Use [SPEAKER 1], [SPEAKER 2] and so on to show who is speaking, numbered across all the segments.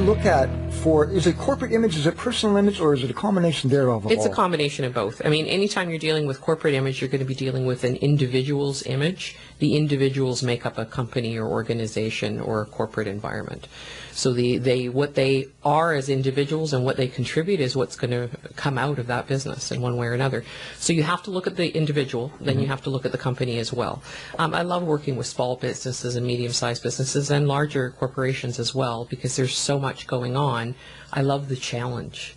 [SPEAKER 1] look at for, is it corporate image, is it personal image, or is it a combination thereof?
[SPEAKER 2] It's a combination of both. I mean, anytime you're dealing with corporate image, you're going to be dealing with an individual's image. The individuals make up a company or organization or a corporate environment. So what they are as individuals and what they contribute is what's going to come out of that business in one way or another. So you have to look at the individual, then you have to look at the company as well. I love working with small businesses and medium-sized businesses and larger corporations as well, because there's so much going on. I love the challenge.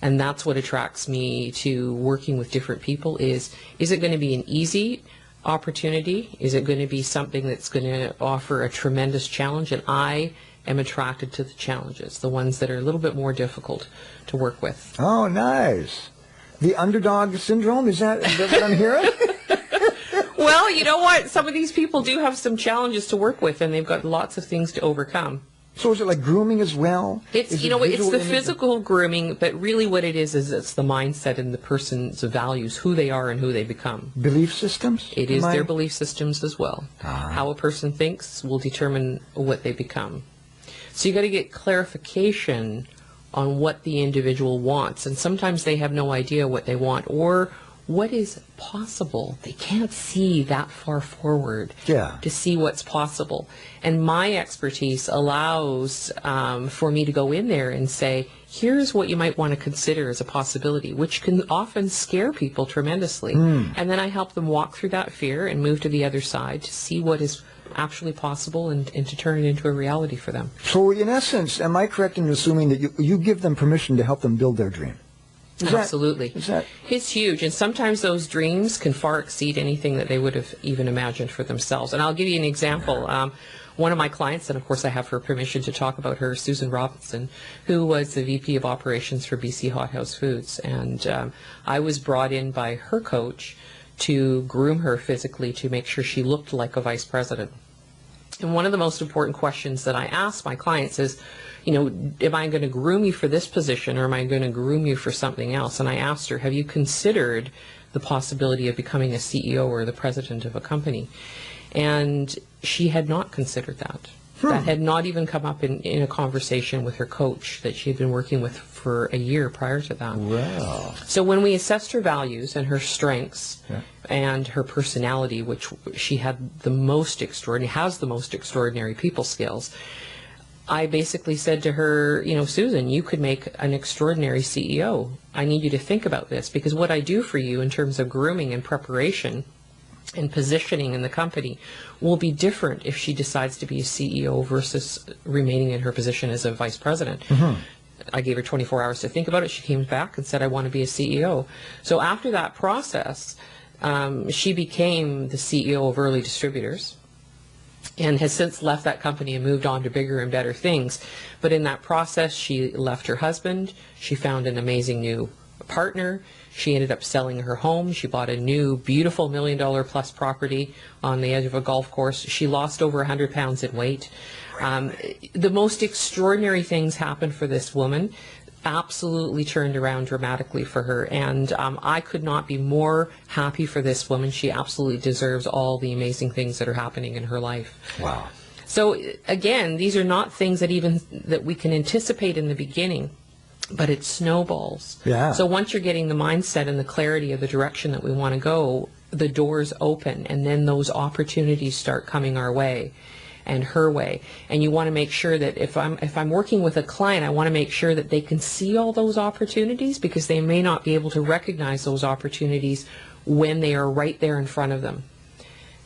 [SPEAKER 2] And that's what attracts me to working with different people is it going to be an easy opportunity? Is it going to be something that's going to offer a tremendous challenge? And I am attracted to the challenges, the ones that are a little bit more difficult to work with.
[SPEAKER 1] Oh, nice. The underdog syndrome, is that what I'm hearing?
[SPEAKER 2] Well, you know what? Some of these people do have some challenges to work with, and they've got lots of things to overcome.
[SPEAKER 1] So is it like grooming as well?
[SPEAKER 2] It's it's the physical grooming, but really what it is it's the mindset and the person's values, who they are and who they become.
[SPEAKER 1] Belief systems?
[SPEAKER 2] It is their belief systems as well. How a person thinks will determine what they become. So you got to get clarification on what the individual wants, and sometimes they have no idea what they want or what is possible. They can't see that far forward to see what's possible. And my expertise allows for me to go in there and say, here's what you might want to consider as a possibility, which can often scare people tremendously. And then I help them walk through that fear and move to the other side to see what is actually possible and to turn it into a reality for them.
[SPEAKER 1] So in essence, am I correct in assuming that you give them permission to help them build their dream?
[SPEAKER 2] Absolutely. It's huge, and sometimes those dreams can far exceed anything that they would have even imagined for themselves. And I'll give you an example. One of my clients, and of course I have her permission to talk about her, Susan Robinson, who was the VP of Operations for BC Hot House Foods. And I was brought in by her coach to groom her physically to make sure she looked like a vice president. And one of the most important questions that I ask my clients is, am I going to groom you for this position or am I going to groom you for something else? And I asked her, have you considered the possibility of becoming a CEO or the president of a company? And she had not considered that. That had not even come up in a conversation with her coach that she had been working with for a year prior to that.
[SPEAKER 1] Wow.
[SPEAKER 2] So when we assessed her values and her strengths and her personality, which she had the most extraordinary people skills, I basically said to her, Susan, you could make an extraordinary CEO. I need you to think about this, because what I do for you in terms of grooming and preparation and positioning in the company will be different if she decides to be a CEO versus remaining in her position as a vice president. I gave her 24 hours to think about it. She came back and said, I want to be a CEO. So after that process, she became the CEO of Early Distributors and has since left that company and moved on to bigger and better things. But in that process, she left her husband. She found an amazing new partner. She ended up selling her home. She bought a new, beautiful $1 million plus property on the edge of a golf course. She lost over 100 pounds in weight. The most extraordinary things happened for this woman. Absolutely turned around dramatically for her. And I could not be more happy for this woman. She absolutely deserves all the amazing things that are happening in her life.
[SPEAKER 1] Wow.
[SPEAKER 2] So again, these are not things that we can anticipate in the beginning, but it snowballs.
[SPEAKER 1] Yeah.
[SPEAKER 2] So once you're getting the mindset and the clarity of the direction that we want to go, the doors open, and then those opportunities start coming our way and her way. And you want to make sure that if I'm working with a client, I want to make sure that they can see all those opportunities, because they may not be able to recognize those opportunities when they are right there in front of them.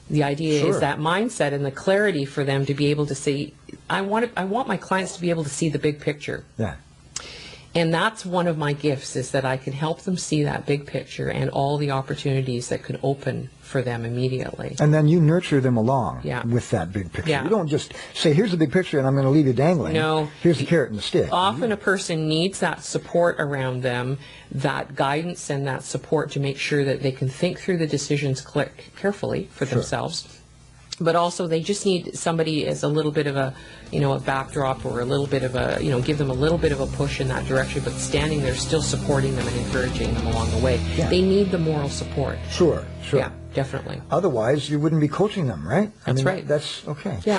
[SPEAKER 2] The idea is that mindset and the clarity for them to be able to see. I want my clients to be able to see the big picture.
[SPEAKER 1] Yeah.
[SPEAKER 2] And that's one of my gifts, is that I can help them see that big picture and all the opportunities that could open for them immediately.
[SPEAKER 1] And then you nurture them along with that big picture.
[SPEAKER 2] Yeah.
[SPEAKER 1] You don't just say, here's the big picture and I'm going to leave you dangling.
[SPEAKER 2] No.
[SPEAKER 1] Here's the carrot and the stick.
[SPEAKER 2] Often a person needs that support around them, that guidance and that support to make sure that they can think through the decisions carefully for themselves. But also they just need somebody as a little bit of a, a backdrop, or a little bit of a, give them a little bit of a push in that direction, but standing there still supporting them and encouraging them along the way. Yeah. They need the moral support.
[SPEAKER 1] Sure.
[SPEAKER 2] Yeah, definitely.
[SPEAKER 1] Otherwise, you wouldn't be coaching them, right?
[SPEAKER 2] That's right.
[SPEAKER 1] That's okay.
[SPEAKER 2] Yeah.